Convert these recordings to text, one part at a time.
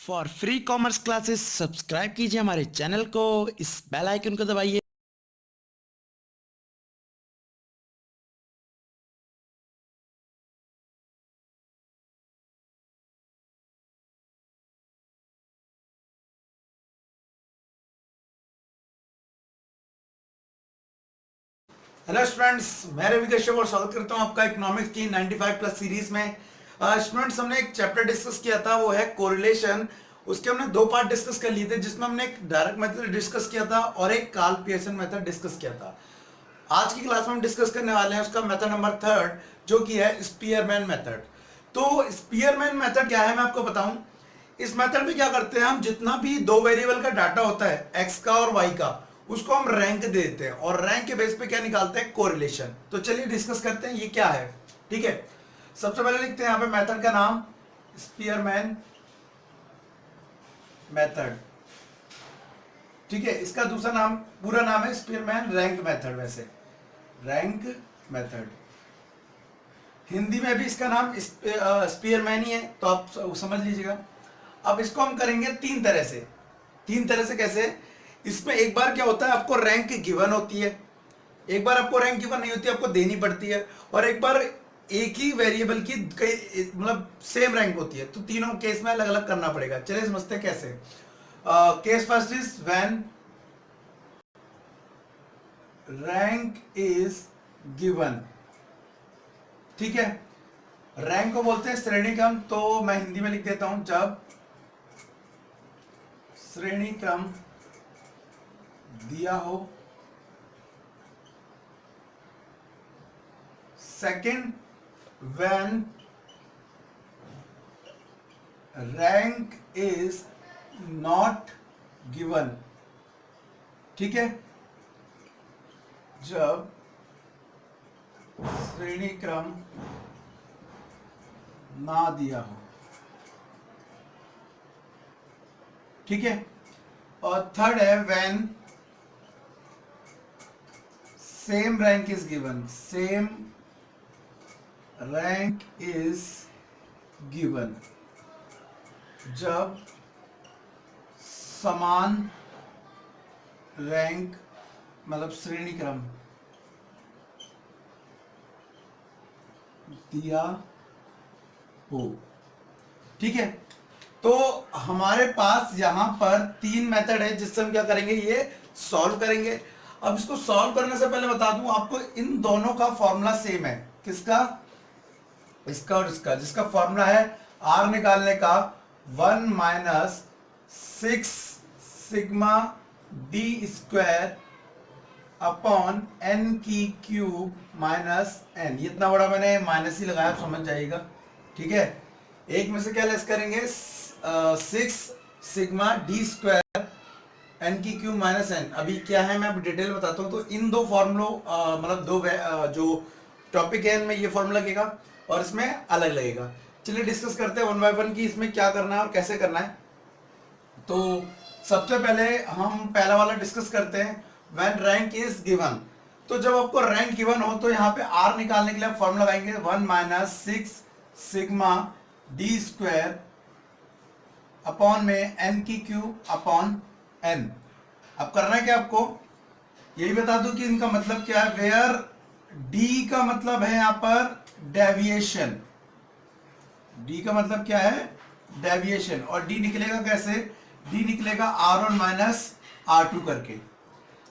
For free commerce classes subscribe कीजिए हमारे channel को, इस बेल आइकन को दबाइए। हेलो स्टूडेंट्स, मैं रवि कश्यप और स्वागत करता हूं आपका इकोनॉमिक्स की 95 प्लस सीरीज में। स्टूडेंट्स, हमने एक चैप्टर डिस्कस किया था, वो है कोरिलेशन। उसके हमने दो पार्ट डिस्कस कर लिए थे, जिसमें हमने एक डायरेक्ट मेथड डिस्कस किया था और एक कार्ल पियर्सन मेथड डिस्कस किया था। आज की क्लास में हम डिस्कस करने वाले हैं उसका मेथड नंबर 3, जो कि है स्पीयरमैन मेथड। तो स्पीयरमैन मेथड क्या है मैं आपको बताऊं। इस मेथड में क्या करते हैं, हम जितना भी दो वेरिएबल का डाटा होता है, एक्स का और वाई का, उसको हम रैंक दे देते हैं और रैंक के बेस पे क्या निकालते हैं, कोरिलेशन। तो चलिए डिस्कस करते हैं ये क्या है। ठीक है, सबसे पहले लिखते हैं यहां पे मेथड का नाम स्पीयरमैन मेथड। ठीक है, इसका दूसरा नाम, पूरा नाम है स्पीयरमैन रैंक मेथड। वैसे रैंक मेथड हिंदी में भी इसका नाम स्पीयरमैन ही है, तो आप समझ लीजिएगा। अब इसको हम करेंगे तीन तरह से। तीन तरह से कैसे? इसमें एक बार क्या होता है, आपको रैंक गिवन होती है, एक बार आपको रैंक गिवन नहीं होती, आपको देनी पड़ती है, और एक बार एक ही वेरिएबल की कई मतलब सेम रैंक होती है। तो तीनों केस में अलग अलग करना पड़ेगा। चलिए समझते हैं कैसे। Case first is when rank is given. ठीक है, रैंक को बोलते हैं श्रेणी क्रम। तो मैं हिंदी में लिख देता हूं, जब श्रेणी क्रम दिया हो। Second, when rank is not given. ठीक है, जब श्रेणी क्रम ना दिया हो। ठीक है, और थर्ड है when same rank is given. Same rank is given, जब समान रैंक मतलब श्रेणी क्रम दिया हो। ठीक है, तो हमारे पास यहां पर तीन मेथड है जिससे हम क्या करेंगे, ये सॉल्व करेंगे। अब इसको सॉल्व करने से पहले बता दूं आपको, इन दोनों का फॉर्मूला सेम है। किसका? इसका और इसका। जिसका फॉर्मूला है आर निकालने का 1 minus 6 sigma d square upon n की क्यूब माइनस एन। इतना बड़ा मैंने माइनस ही लगाया, समझ जाइएगा। ठीक है, एक में से क्या लेस करेंगे, 6 सिग्मा डी स्क्वायर एन की क्यूब माइनस एन। अभी क्या है मैं डिटेल बताता हूँ। तो इन दो फॉर्मूलों मतलब दो जो टॉपिक है, इनमें ये फॉर्मूला लगेगा और इसमें अलग लगेगा। चलिए डिस्कस करते हैं वन बाय वन की इसमें क्या करना है और कैसे करना है। तो सबसे पहले हम पहला वाला डिस्कस करते हैं, व्हेन रैंक इज गिवन। तो जब आपको रैंक गिवन हो तो यहाँ पे आर निकालने के लिए आप फॉर्मूला लगाएंगे 1 minus 6 sigma d square upon में एन की क्यूब अपॉन एन। अब करना है क्या आपको, यही बता दूं कि इनका मतलब क्या है। वेयर डी का मतलब है यहां पर डेविएशन। डी का मतलब क्या है, डेविएशन। और डी निकलेगा कैसे, डी निकलेगा R1 माइनस R2 करके।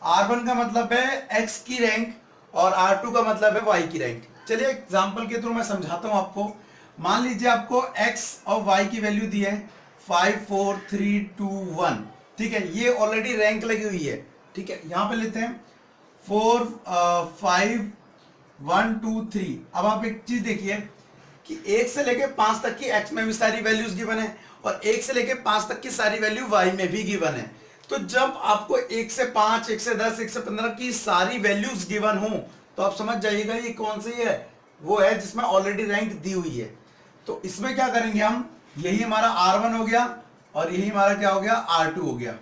R1 का मतलब है x की रैंक और R2 का मतलब है y की रैंक। चलिए एग्जांपल के थ्रू मैं समझाता हूं आपको। मान लीजिए आपको x और y की वैल्यू दी है 5 4 3 2 1। ठीक है, ये ऑलरेडी रैंक लगी हुई है। ठीक है, यहां पे लेते हैं 4 5 1 2 3। अब आप एक चीज देखिए कि 1 से लेके 5 तक की x में भी सारी वैल्यूज गिवन है और 1 से लेके 5 तक की सारी वैल्यू y में भी गिवन है। तो जब आपको 1 से 5 1 से 10 1 से 15 की सारी वैल्यूज गिवन हो, तो आप समझ जाइएगा ये कौन सी है, वो है जिसमें ऑलरेडी रैंक दी हुई है। तो इसमें क्या करेंगे हम, यही हमारा R1 हो गया और यही हमारा क्या हो गया, R2 हो गया।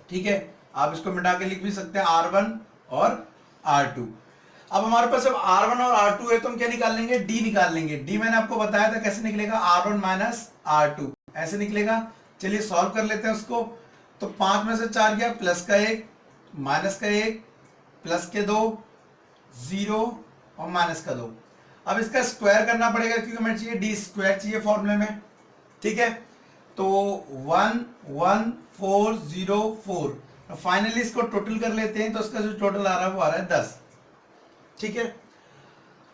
ठीक है, आप इसको मिटा के लिख भी सकते हैं R1 और R2। अब हमारे पास जब R1 और R2 है तो हम क्या निकाल लेंगे, D निकाल लेंगे। D मैंने आपको बताया था कैसे निकलेगा, R1 माइनस R2। ऐसे निकलेगा। चलिए सॉल्व कर लेते हैं उसको। तो 5 में से 4 गया, प्लस का 1, माइनस का 1, प्लस के 2, 0 और माइनस का 2। अब इसका स्क्वायर करना पड़ेगा क्योंकि हमें चाहिए डी स्क्वायर चाहिए फॉर्मूले में, ठीक है। तो 11404, फाइनली इसको टोटल कर लेते हैं। तो इसका जो टोटल आ रहा है वो आ रहा है 10, ठीक है।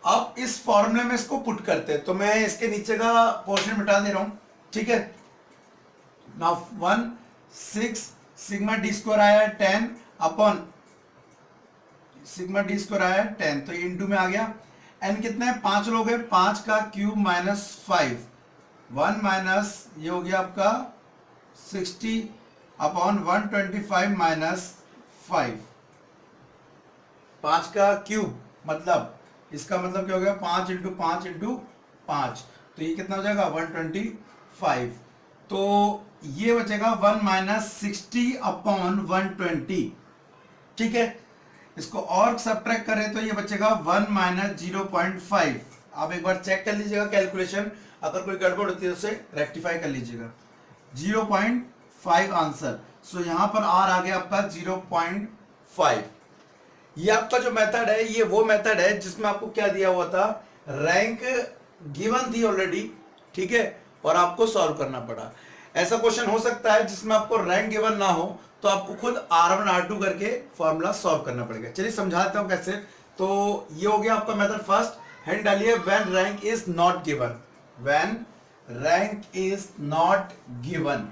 अब इस फॉर्मूले में इसको पुट करते हैं। तो मैं इसके नीचे का पोर्शन मिटा दे रहा हूं, ठीक है। नाउ 1 6 सिग्मा डी स्क्वायर आया है 10 अपॉन सिग्मा डी स्क्वायर आया है 10, तो ये इंटू में आ गया। एन कितने हैं, 5 लोग हैं, 5 का क्यूब माइनस 5, 1 माइनस ये हो गया आपका 60 अपॉन 125 माइनस 5, 5 का क्यूब मतलब इसका मतलब क्या हो गया, 5 इंटू 5 इंटू 5, तो ये कितना हो जाएगा 125। तो ये बचेगा 1 माइनस 60 अपॉन 120, ठीक है। इसको और सब्ट्रैक्ट करें तो ये बचेगा 1 माइनस 0.5। आप एक बार चेक कर लीजिएगा कैलकुलेशन, अगर कोई गड़बड़ होती है तो उसे रेक्टिफाई कर लीजिएगा। 0.5 आंसर। सो यहां पर आर आ गया आपका 0.5। ये आपका जो मेथड है ये वो मेथड है जिसमें आपको क्या दिया हुआ था, रैंक गिवन थी ऑलरेडी, ठीक है, और आपको सॉल्व करना पड़ा। ऐसा क्वेश्चन हो सकता है जिसमें आपको रैंक गिवन ना हो तो आपको खुद R1 R2 करके फॉर्मूला सॉल्व करना पड़ेगा। चलिए समझाता हूं कैसे। तो ये हो गया आपका मेथड फर्स्ट। हेड डालिए when rank is not given, when rank is not given,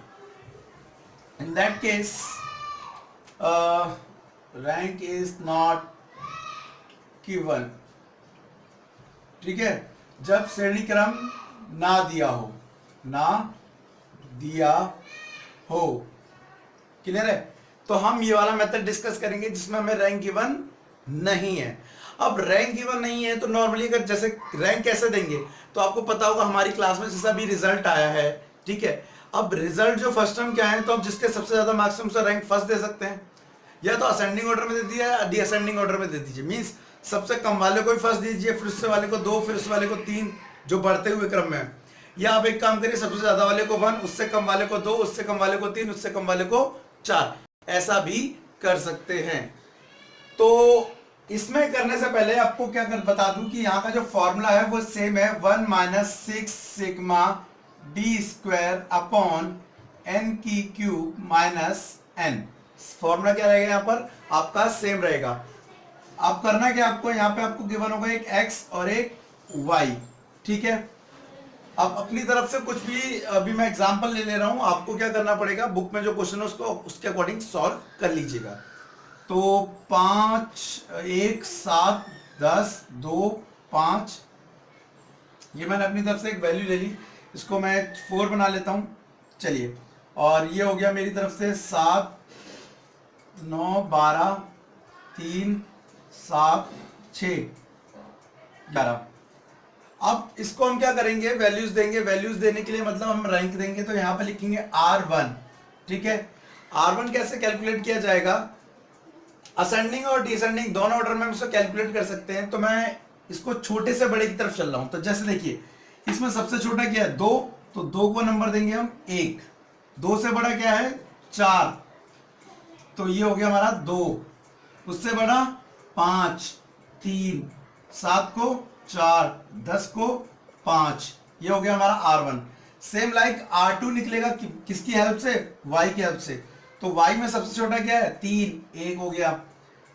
in that case rank is not given, ठीक है। जब श्रेणी क्रम ना दिया हो, ना दिया हो, क्लियर है। तो हम ये वाला मेथड डिस्कस करेंगे जिसमें हमें रैंक गिवन नहीं है। अब रैंक गिवन नहीं है तो नॉर्मली अगर जैसे रैंक कैसे देंगे, तो आपको पता होगा हमारी क्लास में जैसा भी रिजल्ट आया है, ठीक है। अब रिजल्ट जो फर्स्ट टर्म क्या है, तो अब जिसके सबसे ज्यादा मार्क्स है उसे रैंक फर्स्ट दे सकते हैं, या तो असेंडिंग ऑर्डर में दे दिया या डिसेंडिंग ऑर्डर में दे दीजिए। मींस सबसे कम वाले को ही फर्स्ट दीजिए, फिर उससे वाले को 2, फिर उस वाले को 3, जो बढ़ते हुए क्रम में है। या आप एक काम करिए, सबसे ज्यादा वाले को 1, उससे कम वाले को 2, उससे कम वाले को 3, उससे कम वाले को 4, ऐसा भी कर सकते हैं। तो इसमें करने से पहले आपको क्या कर बता दूं कि यहाँ का जो फॉर्मूला है वो सेम है, 1 minus 6 sigma d square upon n की क्यूब माइनस एन। फॉर्मूला क्या रहेगा यहाँ पर आपका सेम रहेगा। आप करना क्या, आपको यहाँ पे आपको गिवन होगा एक x और एक y, ठीक है। अब अपनी तरफ से कुछ भी, अभी मैं एग्जांपल ले रहा हूं, आपको क्या करना पड़ेगा, बुक में जो क्वेश्चन है उसको उसके अकॉर्डिंग सॉल्व कर लीजिएगा। तो 5 1 7 10 2 5, ये मैंने अपनी तरफ से एक वैल्यू ले ली, इसको मैं 4 बना लेता हूं। चलिए, और ये हो गया मेरी तरफ से 7 9 12 3 7 6 11। अब इसको हम क्या करेंगे, वैल्यूज देंगे। वैल्यूज देने के लिए मतलब हम रैंक देंगे, तो यहां पर लिखेंगे R1, ठीक है। R1 कैसे कैलकुलेट किया जाएगा, असेंडिंग और डिसेंडिंग दोनों ऑर्डर में हम इसको कैलकुलेट कर सकते हैं। तो मैं इसको छोटे से बड़े की तरफ चल रहा हूं। तो जैसे देखिए, इसमें सबसे छोटा क्या है 2, तो 2 को नंबर देंगे हम 1, 2 से बड़ा क्या है 4, तो ये हो गया हमारा 2, उससे बड़ा 5, 3, 7 को 4, 10 को 5, ये हो गया हमारा R1। सेम लाइक R2 निकलेगा किसकी हेल्प से, Y की हेल्प से। तो Y में सबसे छोटा क्या है 3, 1 हो गया,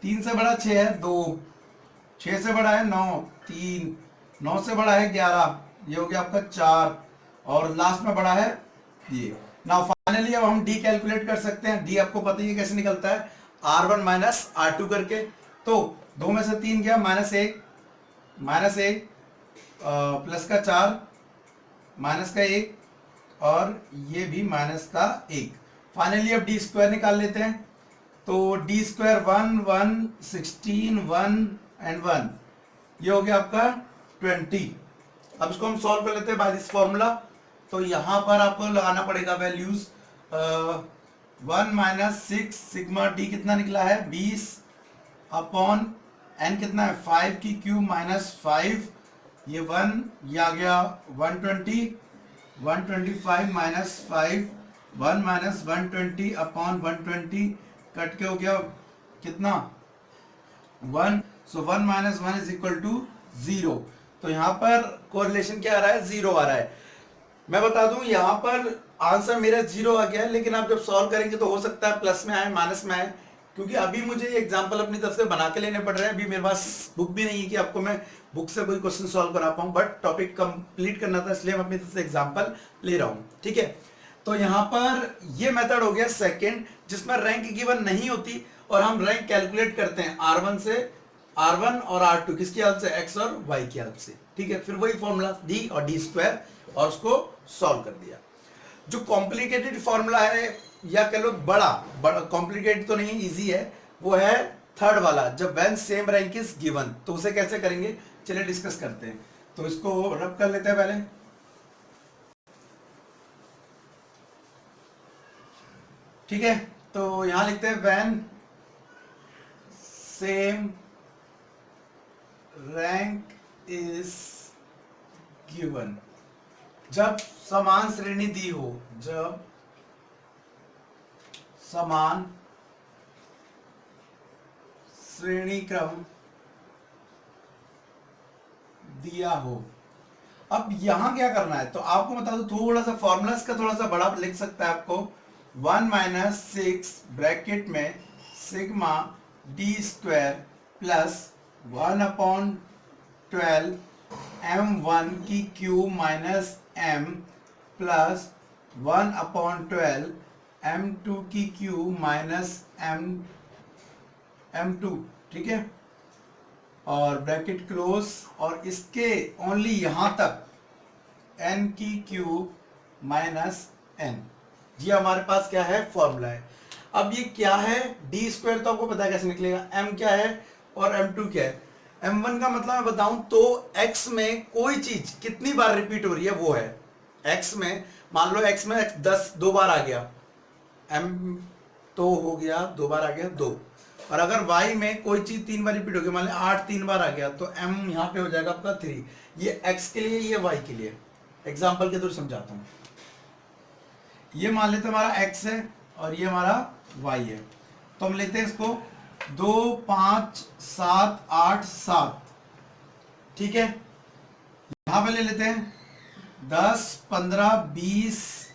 3 से बड़ा 6 है 2, 6 से बड़ा है 9, 3, 9 से बड़ा है 11, ये हो गया आपका 4, और लास्ट में बड़ा है ये। नाउ फाइनली अब हम डी कैलकुलेट कर सकते हैं। डी आपको पता ही है कैसे निकलता है, R1 माइनस R2 करके। तो 2 में से 3 गया, माइनस 1 प्लस का 4 माइनस का 1, और ये भी माइनस का 1। फाइनली अब डी स्क्वायर निकाल लेते हैं। तो डी स्क्वायर 1 1 16 1 एंड 1, ये हो गया आपका 20। अब इसको हम सॉल्व कर लेते हैं बाय दिस फॉर्मूला। तो यहां पर आपको लगाना पड़ेगा वैल्यूज। 1 माइनस 6 सिग्मा डी कितना निकला है 20 अपॉन एन कितना है 5 की क्यूब माइनस 5, ये 1, ये आ गया 120 125 माइनस 5, 1 माइनस 120 अपॉन 120 कट के हो गया कितना 1, सो 1 माइनस 1 इज इक्वल टू 0। तो यहाँ पर कोरिलेशन क्या आ रहा है, 0 आ रहा है। मैं बता दूं यहाँ पर आंसर मेरा 0 आ गया है, लेकिन आप जब सॉल्व करेंगे तो हो सकता है प्लस में आए माइनस में आए, क्योंकि अभी मुझे ये एग्जांपल अपनी तरफ से बना के लेने पड़ रहे हैं। अभी मेरे पास बुक भी नहीं है कि आपको मैं बुक से कोई क्वेश्चन सॉल्व करा पाऊं, बट टॉपिक कंप्लीट करना था इसलिए मैं अपनी तरफ से एग्जांपल ले रहा हूं। ठीक है, तो यहाँ पर ये मेथड हो गया सेकंड, जिसमें रैंक गिवन नहीं होती और हम रैंक कैलकुलेट करते हैं R1 से, R1 और R2 किसकी हेल्प से, X और Y की हेल्प से। ठीक है, फिर वही फॉर्मूला D और D स्क्वायर और उसको सॉल्व कर दिया। जो कॉम्प्लिकेटेड फॉर्मूला है या कह लो बड़ा कॉम्प्लिकेटेड तो नहीं, इजी है, वो है थर्ड वाला, जब when same rank is given. तो उसे कैसे करेंगे, चलिए डिस्कस करते हैं। तो इसको रब कर लेते हैं पहले। ठीक है, तो यहां लिखते हैं when same rank is given, जब समान श्रेणी दी हो, जब समान श्रेणी क्रम दिया हो। अब यहां क्या करना है, तो आपको बता दो थोड़ा सा फॉर्मूला इसका थोड़ा सा बड़ा लिख सकता है आपको, 1 माइनस 6 ब्रैकेट में sigma d square plus 1 upon 12 m1 की cube minus m plus 1 upon 12 m2 की क्यूब माइनस m2। ठीक है, और ब्रैकेट क्लोज, और इसके ओनली यहां तक n की क्यूब माइनस n। ये हमारे पास क्या है, फॉर्मूला है। अब ये क्या है, डी स्क्वायर तो आपको पता है कैसे निकलेगा, m क्या है और m2 क्या है। m1 का मतलब मैं बताऊं तो x में कोई चीज कितनी बार रिपीट हो रही है वो है। x में मान लो x में 10 दो बार आ गया, m तो हो गया 2 बार आ गया 2, और अगर y में कोई चीज 3 बार रिपीट हो गई, मान लो 8 3 बार आ गया, तो m यहाँ पे हो जाएगा आपका 3। ये x के लिए, ये y के लिए। एग्जाम्पल के थ्रू समझाता हूँ। ये मान लेते हमारा x है और ये हमारा y है, तो हम लेते हैं इसको 2 5 7 8 7। ठीक है, यहां पे ले लेते हैं 10 15 20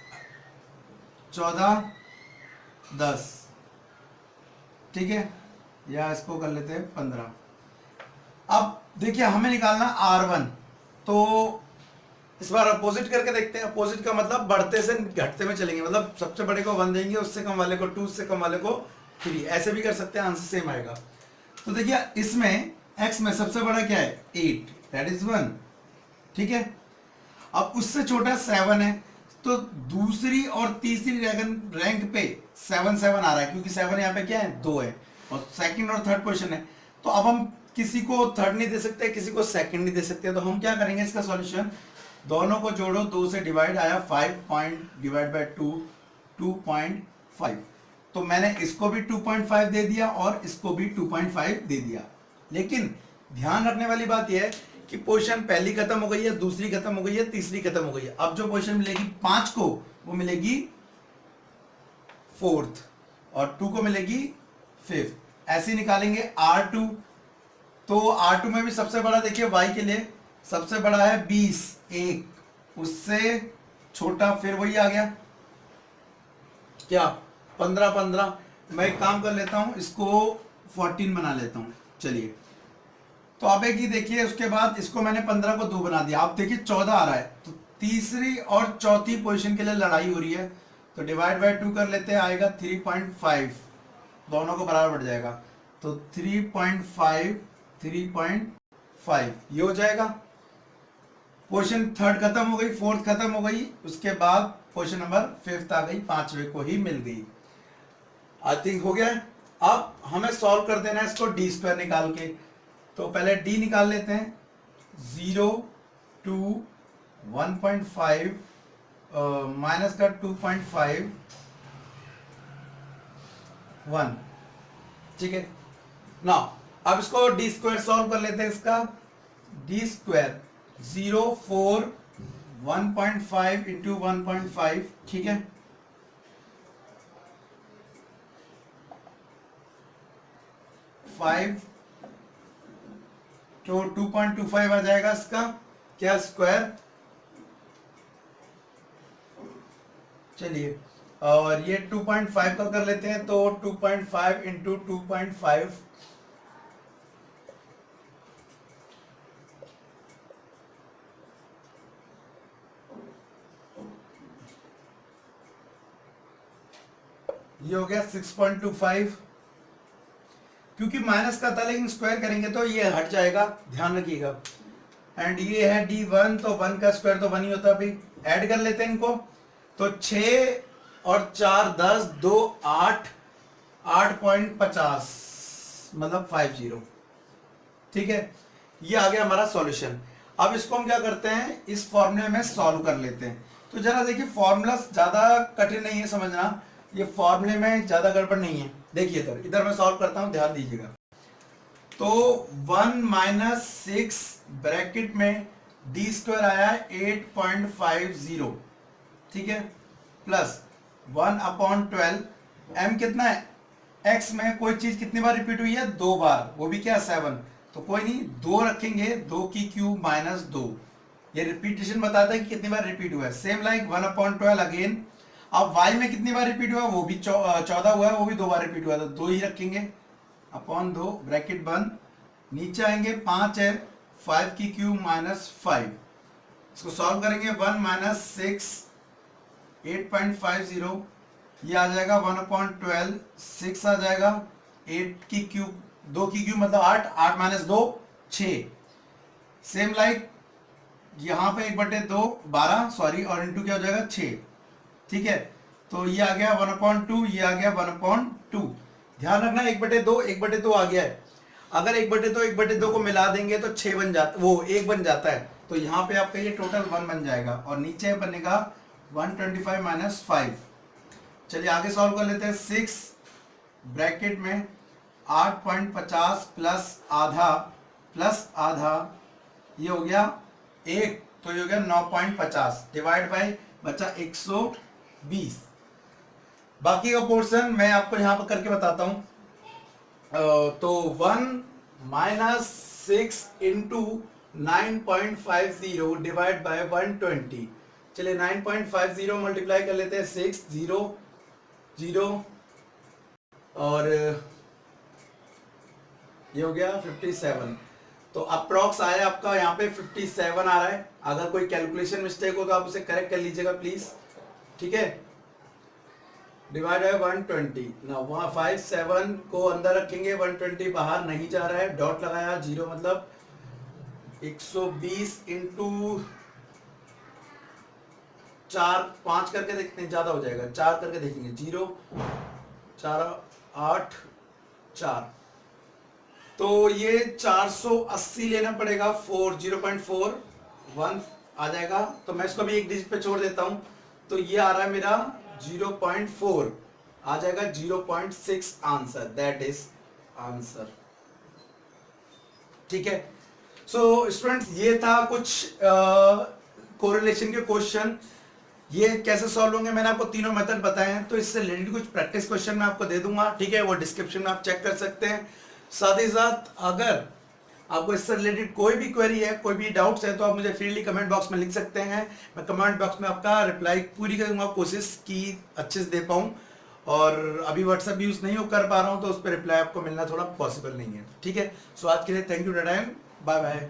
14 10। ठीक है, या इसको कर लेते हैं 15। अब देखिए हमें निकालना R1, तो इस बार अपोजिट करके देखते हैं। अपोजिट का मतलब बढ़ते से घटते में चलेंगे, मतलब सबसे बड़े को 1 देंगे, उससे कम वाले को 2, उससे कम वाले को 3, ऐसे भी कर सकते हैं, आंसर सेम आएगा। तो देखिए इसमें x में सबसे बड़ा क्या है 8, दैट इज 1। ठीक है, अब उससे छोटा 7 है, तो दूसरी और तीसरी रैंक पे 7 7 आ रहा है, क्योंकि 7 यहाँ पे क्या है 2 है, और सेकंड और थर्ड पोजीशन है। तो अब हम किसी को थर्ड नहीं दे सकते, किसी को सेकंड नहीं दे सकते, तो हम क्या करेंगे, इसका सॉल्यूशन दोनों को जोड़ो, 2 से डिवाइड आया 5 पॉइंट डिवाइड बाय 2 2.5। तो मैंने इसको भी 2.5 दे दिया और इसको भी 2.5 दे दिया। लेकिन ध्यान रखने वाली बात यह है कि पोजीशन पहली खत्म हो गई है, दूसरी खत्म हो गई है, तीसरी खत्म हो गई है। अब जो पोजीशन मिलेगी 5 को वो मिलेगी 4th और 2 को मिलेगी 5th। ऐसे निकालेंगे R2, तो R2 में भी सबसे बड़ा देखिए y के लिए सबसे बड़ा है 20, 1, उससे छोटा फिर वही आ गया क्या 15 15। मैं एक काम कर लेता हूं, इसको 14 बना लेता हूं। चलिए, तो अब एक ही देखिए, उसके बाद इसको मैंने 15 को 2 बना दिया। आप देखिए 14 आ रहा है, तो तीसरी और चौथी पोजीशन के लिए लड़ाई हो रही है, तो डिवाइड बाय 2 कर लेते हैं, आएगा 3.5, दोनों को बराबर बढ़ जाएगा, तो 3.5 3.5 ये हो जाएगा। पोजीशन थर्ड खत्म हो गई, फोर्थ खत्म हो गई, उसके बाद पोजीशन नंबर 5th आ गई, 5वें को ही मिल गई। आई थिंक हो गया है। अब हमें सॉल्व कर देना है इसको डी स्क्वायर निकाल के, तो पहले डी निकाल लेते हैं। 0 2 1.5 माइनस का 2.5 1। ठीक है ना, अब इसको डी स्क्वायर सॉल्व कर लेते हैं। इसका डी स्क्वायर 0 4 1.5 इंटू 1.5, ठीक है, 5 तो 2.25 आ जाएगा इसका क्या स्क्वायर। चलिए, और ये 2.5 का कर लेते हैं, तो 2.5 इंटू 2.5, ये हो गया 6.25। क्योंकि माइनस का था लेकिन स्क्वायर करेंगे तो ये हट जाएगा, ध्यान रखिएगा। एंड ये है D1, तो 1 का स्क्वायर तो 1 ही होता है। अभी ऐड कर लेते हैं इनको, तो 6 और 4 10, 2 8, 8.50 मतलब 50, ठीक है। ये आ गया हमारा सॉल्यूशन। अब इसको हम क्या करते हैं, इस फॉर्मूले में सॉल्व कर लेते हैं। तो जरा देखिए, फॉर्मूला ज्यादा कठिन नहीं है समझना, ये फॉर्मूले में ज्यादा गड़बड़ नहीं है। देखिए इधर इधर मैं सॉल्व करता हूं, ध्यान दीजिएगा। तो 1 माइनस 6 ब्रैकेट में डी स्क्वायर आया है 8.50, ठीक है, प्लस 1/12। एम कितना है, एक्स में कोई चीज कितनी बार रिपीट हुई है, 2 बार, वो भी क्या 7, तो कोई नहीं 2 रखेंगे, 2 की क्यूब माइनस 2, ये रिपीटेशन बताता है कि कितनी बार रिपीट हुआ है। Same like 1/12 again. अब y में कितनी बार रिपीट हुआ, वो भी 14 हुआ है, वो भी 2 बार रिपीट हुआ, तो 2 ही रखेंगे, अपॉन 2 ब्रैकेट बंद। नीचे आएंगे 5 है, 5 की क्यूब माइनस 5, इसको सॉल्व करेंगे, 1 माइनस 6 8.50, ये आ जाएगा 1/12, 6 आ जाएगा, 8 की क्यूब 2 की क्यूब मतलब 8, 8 माइनस 2 6। सेम लाइक यहाँ पे 1/2 12, सॉरी, और इंटू क्या हो जाएगा 6, ठीक है। तो ये आ गया 1/2, ये आ गया 1/2। ध्यान रखना 1/2 1/2 आ गया है। अगर 1/2 1/2 को मिला देंगे तो 6 बन जाता, वो 1 बन जाता है, तो यहाँ पे आपका ये टोटल 1 बन जाएगा, और नीचे बनेगा 125 माइनस 5। चलिए आगे सॉल्व कर लेते हैं। 6 ब्रैकेट में 8.50 प्लस आधा, ये हो गया 1, तो ये हो गया 9.50 डिवाइड बाई बचा 120। बाकी का पोर्शन मैं आपको यहां पर करके बताता हूं। तो 1 माइनस 6 इंटू 9.50 डिवाइड बाय 120। चलिए 9.50 मल्टीप्लाई कर लेते हैं, 6 0 0, और ये हो गया 57। तो अप्रॉक्स आया आपका यहाँ पे 57 आ रहा है। अगर कोई कैलकुलेशन मिस्टेक हो तो आप उसे करेक्ट कर लीजिएगा प्लीज, ठीक है। डिवाइड है 120 ना, वहां 57 को अंदर रखेंगे, 120 बाहर नहीं जा रहा है, डॉट लगाया, 0 मतलब 120 इंटू 4, 5 करके देखते हैं, ज्यादा हो जाएगा, 4 करके देखेंगे, 0 4 8 4, तो ये 480 लेना पड़ेगा, 0.41 आ जाएगा। तो मैं इसको भी एक डिजिट पे छोड़ देता हूं, तो ये आ रहा है मेरा 0.4 आ जाएगा, 0.6 आंसर, दैट इज आंसर, ठीक है। सो स्टूडेंट्स, ये था कुछ कोरिलेशन के क्वेश्चन। ये कैसे सॉल्व होंगे मैंने आपको तीनों मेथड बताए हैं, तो इससे रिलेटेड कुछ प्रैक्टिस क्वेश्चन मैं आपको दे दूंगा, ठीक है, वो डिस्क्रिप्शन में आप चेक कर सकते हैं। साथ ही साथ अगर आपको इससे रिलेटेड कोई भी क्वेरी है, कोई भी डाउट्स है, तो आप मुझे फ्रीली कमेंट बॉक्स में लिख सकते हैं। मैं कमेंट बॉक्स में आपका रिप्लाई पूरी करूंगा, कोशिश की अच्छे से दे पाऊं। और अभी व्हाट्सएप यूज नहीं कर पा रहा हूं, तो उस पर रिप्लाई आपको मिलना थोड़ा पॉसिबल नहीं है, ठीक है। सो आज के लिए थैंक यू, बाय बाय।